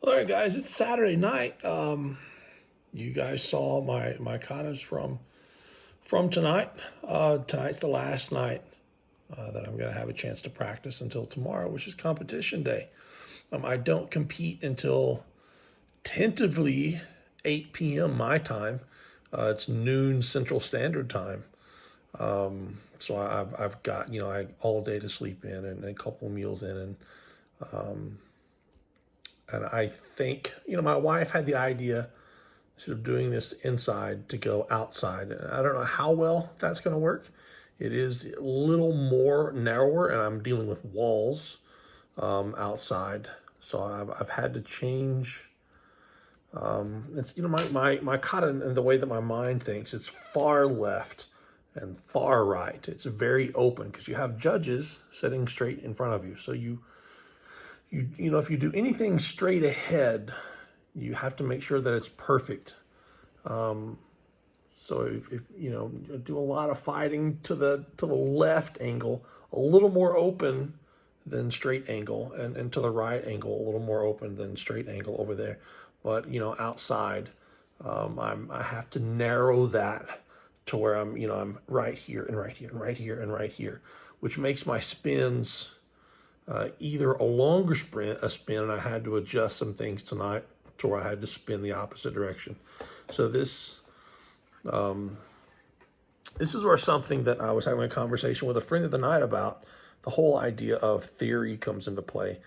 All right, guys, it's Saturday night. You guys saw my katas from tonight. Tonight's the last night that I'm gonna have a chance to practice until tomorrow, which is competition day. I don't compete until tentatively 8 p.m. my time. It's noon Central Standard Time. So I've got I all day to sleep in and a couple of meals in and I think my wife had the idea instead of doing this inside to go outside. And I don't know how well that's going to work. It is a little more narrower, and I'm dealing with walls outside, so I've had to change. It's my kata and the way that my mind thinks. It's far left and far right. It's very open because you have judges sitting straight in front of you. So if you do anything straight ahead, you have to make sure that it's perfect. So if do a lot of fighting to the left angle, a little more open than straight angle, and to the right angle, a little more open than straight angle over there. But outside, I have to narrow that to where I'm right here and right here and right here and right here, which makes my spins either a longer spin, and I had to adjust some things tonight to where I had to spin the opposite direction. So this is where something that I was having a conversation with a friend of the night about. The whole idea of theory comes into play.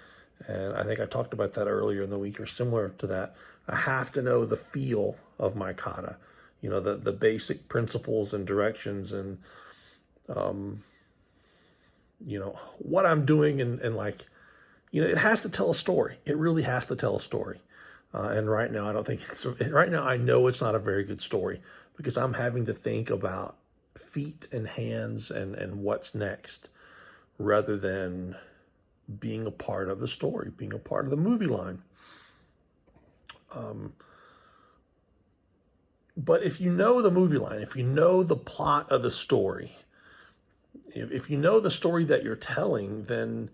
And I think I talked about that earlier in the week or similar to that. I have to know the feel of my kata, the basic principles and directions and, what I'm doing and like, it has to tell a story. It really has to tell a story. And right now, I don't think right now I know it's not a very good story because I'm having to think about feet and hands and what's next rather than being a part of the story, being a part of the movie line. But if you know the movie line, if you know the plot of the story, if you know the story that you're telling, then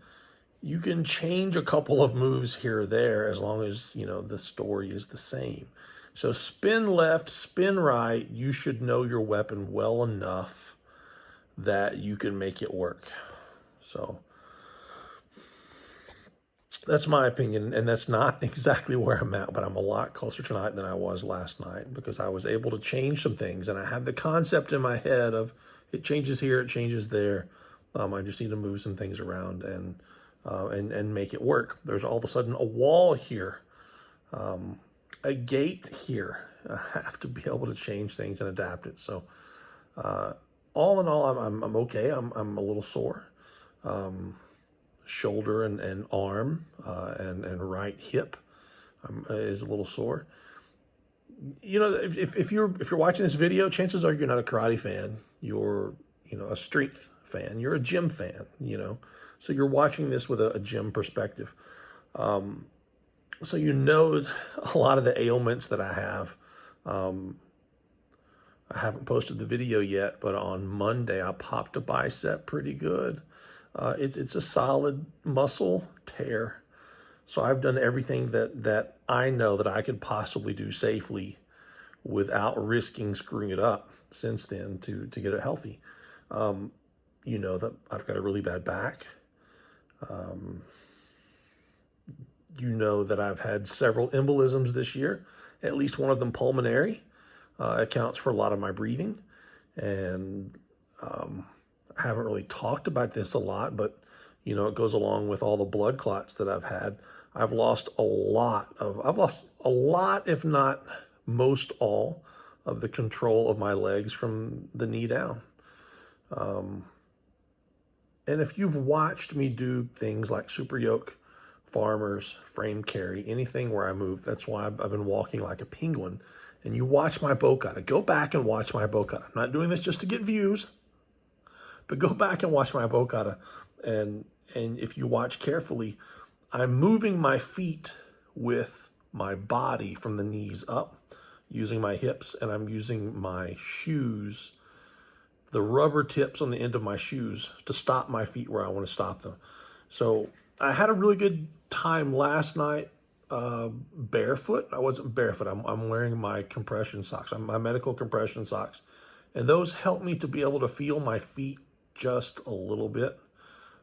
you can change a couple of moves here or there as long as, the story is the same. So spin left, spin right, you should know your weapon well enough that you can make it work. So that's my opinion, and that's not exactly where I'm at, but I'm a lot closer tonight than I was last night because I was able to change some things, and I have the concept in my head of it changes here, it changes there. I just need to move some things around and make it work. There's all of a sudden a wall here, a gate here. I have to be able to change things and adapt it. So all in all, I'm okay. I'm a little sore. Shoulder and arm and right hip is a little sore. If you're watching this video, chances are you're not a karate fan. You're a strength fan. You're a gym fan. So you're watching this with a gym perspective. So a lot of the ailments that I have. I haven't posted the video yet, but on Monday I popped a bicep pretty good. It's a solid muscle tear. So I've done everything that I know that I could possibly do safely without risking screwing it up since then to get it healthy. That I've got a really bad back. That I've had several embolisms this year, at least one of them pulmonary. Accounts for a lot of my breathing. And I haven't really talked about this a lot, but it goes along with all the blood clots that I've had. I've lost a lot, if not most all, of the control of my legs from the knee down. And if you've watched me do things like super yoke, farmers, frame carry, anything where I move, that's why I've been walking like a penguin. And you watch my bow kata. Go back and watch my bow kata. I'm not doing this just to get views, but go back and watch my bow kata. And if you watch carefully, I'm moving my feet with my body from the knees up, using my hips, and I'm using my shoes, the rubber tips on the end of my shoes, to stop my feet where I want to stop them. So I had a really good time last night barefoot. I wasn't barefoot. I'm wearing my compression socks. My medical compression socks. And those help me to be able to feel my feet just a little bit.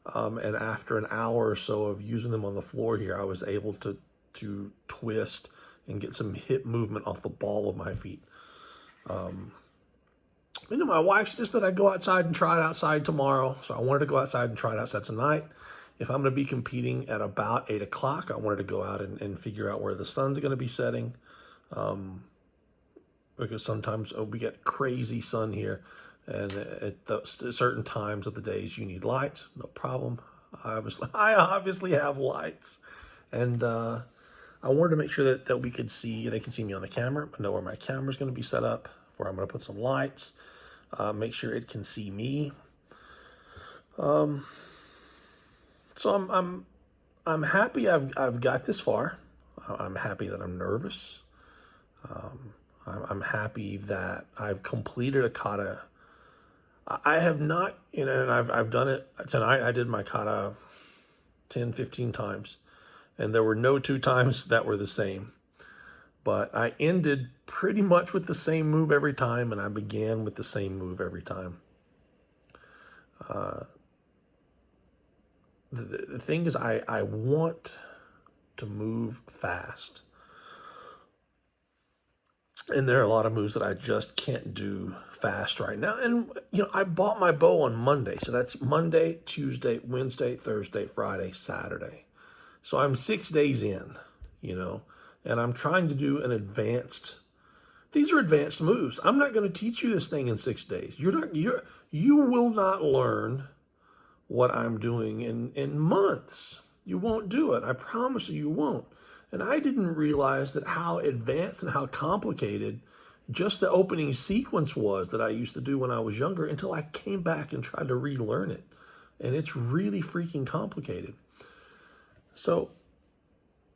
And after an hour or so of using them on the floor here, I was able to twist and get some hip movement off the ball of my feet. My wife suggested I go outside and try it outside tomorrow. So I wanted to go outside and try it outside tonight. If I'm going to be competing at about 8 o'clock, I wanted to go out and figure out where the sun's going to be setting. Because sometimes we get crazy sun here. And at certain times of the days, you need lights. No problem. I obviously have lights. And I wanted to make sure that we could see, they can see me on the camera. I know where my camera's going to be set up, where I'm going to put some lights. Make sure it can see me. So I'm happy I've got this far. I'm happy that I'm nervous. I'm happy that I've completed a kata. I have not, and I've done it tonight. I did my kata 10, 15 times, and there were no 2 times that were the same. But I ended pretty much with the same move every time, and I began with the same move every time. The thing is, I want to move fast. And there are a lot of moves that I just can't do fast right now. And, I bought my bow on Monday. So that's Monday, Tuesday, Wednesday, Thursday, Friday, Saturday. So I'm 6 days in, and I'm trying to do these are advanced moves. I'm not going to teach you this thing in 6 days. You will not learn what I'm doing in months. You won't do it. I promise you won't. And I didn't realize that how advanced and how complicated just the opening sequence was that I used to do when I was younger until I came back and tried to relearn it. And it's really freaking complicated. So,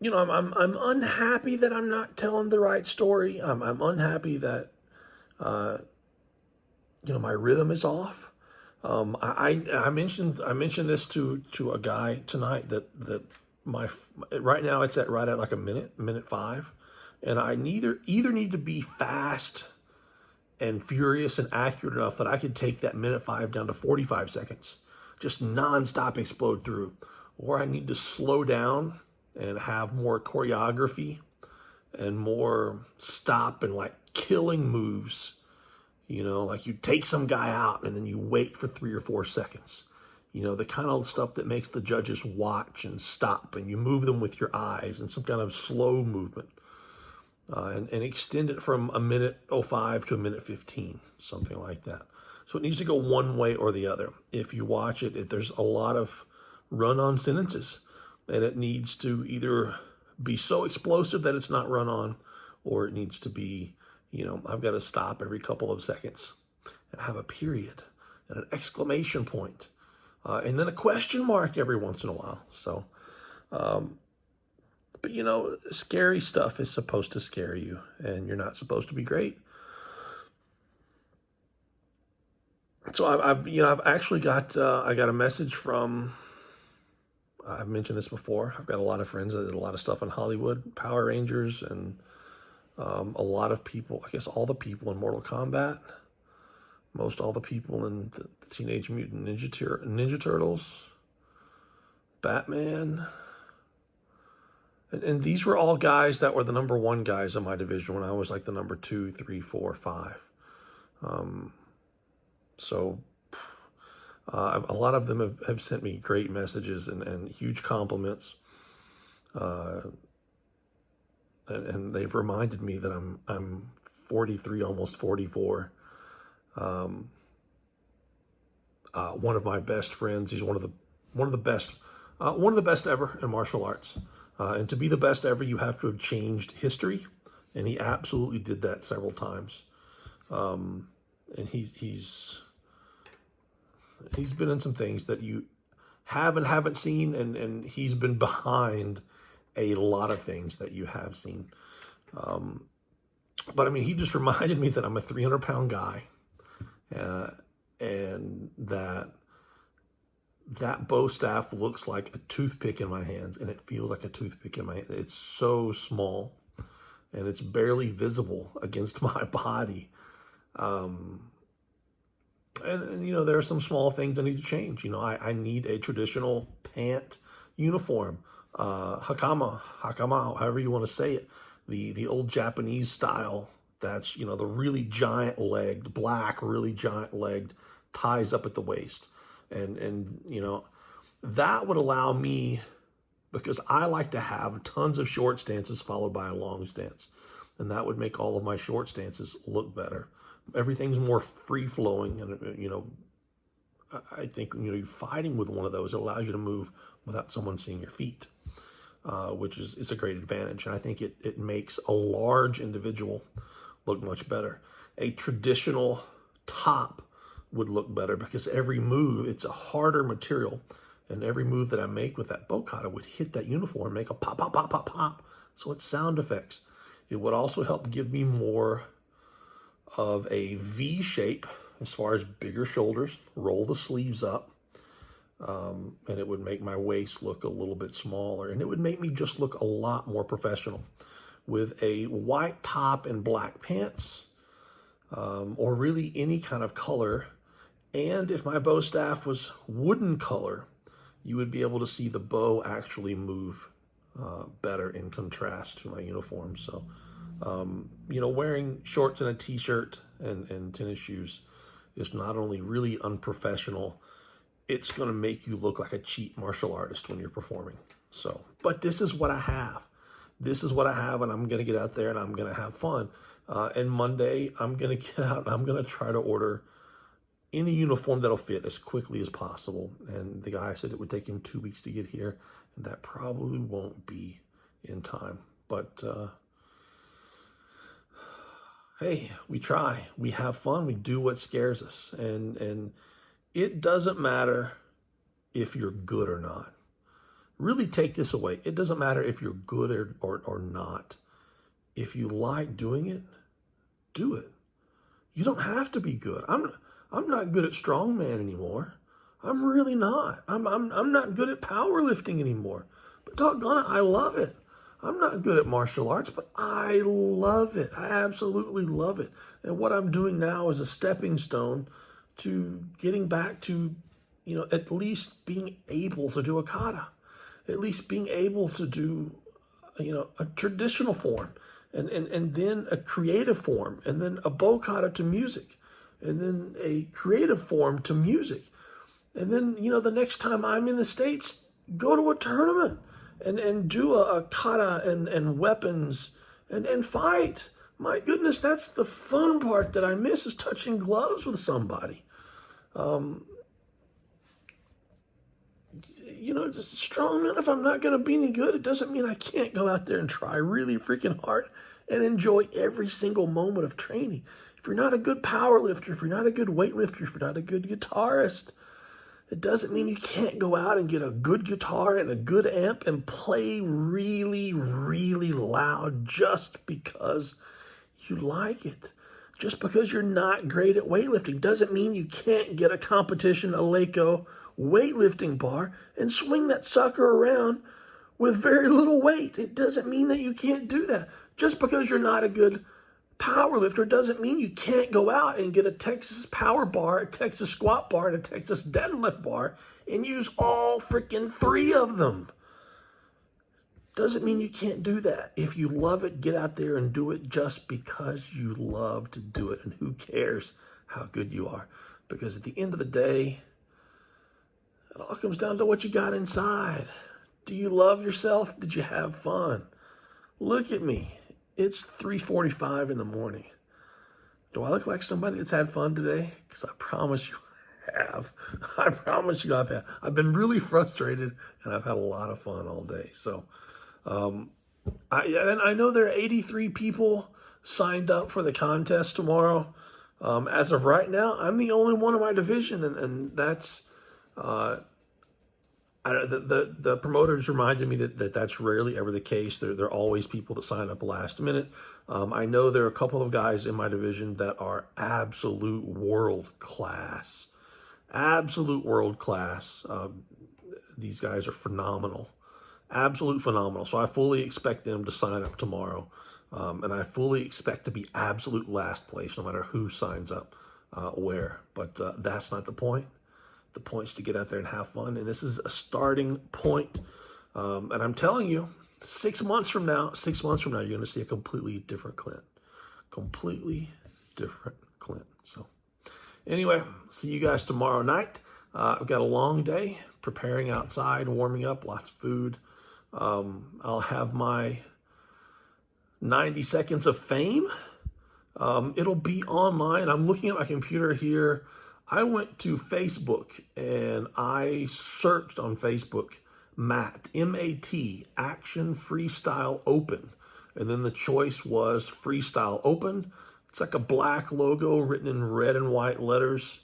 I'm unhappy that I'm not telling the right story. I'm unhappy that, my rhythm is off. I mentioned this to a guy tonight that right now it's right at like a minute 5, and I either need to be fast and furious and accurate enough that I could take that minute 5 down to 45 seconds, just nonstop explode through, or I need to slow down and have more choreography and more stop and like killing moves. Like you take some guy out and then you wait for 3 or 4 seconds. The kind of stuff that makes the judges watch and stop, and you move them with your eyes and some kind of slow movement. And extend it from a minute 05 to a minute 15, something like that. So it needs to go one way or the other. If you watch it, there's a lot of run-on sentences, and it needs to either be so explosive that it's not run-on, or it needs to be, I've got to stop every couple of seconds and have a period and an exclamation point, and then a question mark every once in a while. So, but scary stuff is supposed to scare you, and you're not supposed to be great. So I've actually got I got a message from. I've mentioned this before. I've got a lot of friends that did a lot of stuff in Hollywood, Power Rangers, and a lot of people. I guess all the people in Mortal Kombat, most all the people in the Teenage Mutant Ninja Turtles, Batman. And these were all guys that were the number 1 guys in my division when I was like the number 2, 3, 4, 5. So a lot of them have sent me great messages and huge compliments. And they've reminded me that I'm 43, almost 44. One of my best friends, he's one of the best ever in martial arts. And to be the best ever, you have to have changed history, and he absolutely did that several times. And he's been in some things that you haven't seen, and he's been behind a lot of things that you have seen. But I mean, he just reminded me that I'm a 300-pound guy, and that that bow staff looks like a toothpick in my hands, and it feels like a toothpick in my hand. It's so small, and it's barely visible against my body. And you know, there are some small things I need to change. You know, I need a traditional pant uniform, hakama, however you want to say it, the old Japanese style. That's, you know, the really giant legged, black, really giant legged, ties up at the waist, and you know, that would allow me, because I like to have tons of short stances followed by a long stance, and that would make all of my short stances look better. Everything's more free flowing, and you know, I think, you know, you're fighting with one of those, it allows you to move without someone seeing your feet, which is a great advantage. And I think it makes a large individual look much better. A traditional top would look better because every move, it's a harder material, and every move that I make with that bow kata would hit that uniform, make a pop, pop, pop, pop, pop. So it's sound effects. It would also help give me more of a V shape as far as bigger shoulders, roll the sleeves up, and it would make my waist look a little bit smaller, and it would make me just look a lot more professional with a white top and black pants, or really any kind of color. And if my bow staff was wooden color, you would be able to see the bow actually move better in contrast to my uniform. So, you know, wearing shorts and a t-shirt and tennis shoes is not only really unprofessional, it's going to make you look like a cheap martial artist when you're performing. So, but this is what I have. This is what I have, and I'm going to get out there and I'm going to have fun. And Monday, I'm going to get out and I'm going to try to order any uniform that'll fit as quickly as possible. And the guy said it would take him 2 weeks to get here, and that probably won't be in time. But hey, we try, we have fun, we do what scares us. And it doesn't matter if you're good or not. Really take this away. It doesn't matter if you're good or not. If you like doing it, do it. You don't have to be good. I'm not good at strongman anymore. I'm really not. I'm not good at powerlifting anymore. But doggone it, I love it. I'm not good at martial arts, but I love it. I absolutely love it. And what I'm doing now is a stepping stone to getting back to, you know, at least being able to do a kata, at least being able to do, you know, a traditional form, and then a creative form, and then a bow kata to music, and then a creative form to music. And then, you know, the next time I'm in the States, go to a tournament and do a kata and weapons and fight. My goodness, that's the fun part that I miss, is touching gloves with somebody. You know, just strong enough, if I'm not going to be any good, it doesn't mean I can't go out there and try really freaking hard and enjoy every single moment of training. If you're not a good power lifter, if you're not a good weightlifter, if you're not a good guitarist, it doesn't mean you can't go out and get a good guitar and a good amp and play really, really loud just because you like it. Just because you're not great at weightlifting doesn't mean you can't get a competition, a Leiko weightlifting bar, and swing that sucker around with very little weight. It doesn't mean that you can't do that. Just because you're not a good power lifter doesn't mean you can't go out and get a Texas power bar, a Texas squat bar, and a Texas deadlift bar and use all freaking three of them. Doesn't mean you can't do that. If you love it, get out there and do it just because you love to do it. And who cares how good you are? Because at the end of the day, it all comes down to what you got inside. Do you love yourself? Did you have fun? Look at me. It's 3:45 in the morning. Do I look like somebody that's had fun today? Because I promise you I have. I promise you I've had. I've been really frustrated, and I've had a lot of fun all day. So, I know there are 83 people signed up for the contest tomorrow. As of right now, I'm the only one in my division, and that's... the promoters reminded me that that's rarely ever the case. There are always people that sign up last minute. I know there are a couple of guys in my division that are absolute world class Absolute world class. These guys are phenomenal. Absolute phenomenal. So I fully expect them to sign up tomorrow. And I fully expect to be absolute last place, no matter who signs up where. But that's not the point. The point's to get out there and have fun. And this is a starting point. And I'm telling you, 6 months from now, you're going to see a completely different Clint. Completely different Clint. So anyway, see you guys tomorrow night. I've got a long day preparing outside, warming up, lots of food. I'll have my 90 seconds of fame. It'll be online. I'm looking at my computer here. I went to Facebook and I searched on Facebook, MAT, M-A-T, Action Freestyle Open. And then the choice was Freestyle Open. It's like a black logo written in red and white letters.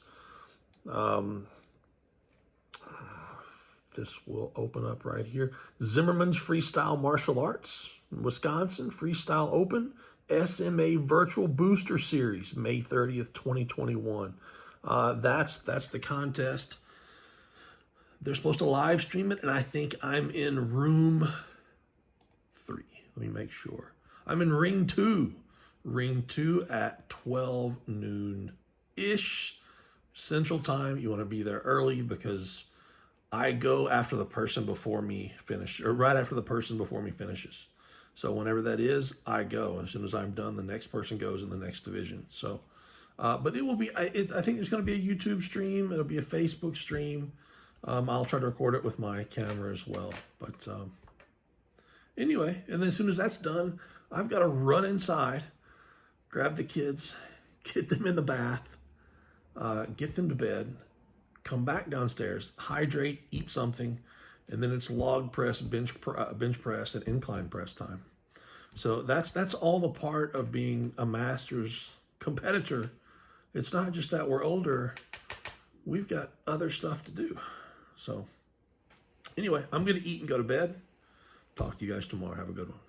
This will open up right here. Zimmerman's Freestyle Martial Arts, Wisconsin, Freestyle Open, SMA Virtual Booster Series, May 30th, 2021. That's the contest. They're supposed to live stream it, and I think I'm in room 3. Let me make sure. I'm in ring 2. Ring 2 at 12 noon-ish Central Time. You want to be there early because I go after the person before me finish, or right after the person before me finishes. So whenever that is, I go. As soon as I'm done, the next person goes in the next division. So, but it will be, I think there's going to be a YouTube stream. It'll be a Facebook stream. I'll try to record it with my camera as well. But anyway, and then as soon as that's done, I've got to run inside, grab the kids, get them in the bath, get them to bed, come back downstairs, hydrate, eat something, and then it's log press, bench press, and incline press time. So that's all the part of being a Masters competitor. It's not just that we're older. We've got other stuff to do. So anyway, I'm going to eat and go to bed. Talk to you guys tomorrow. Have a good one.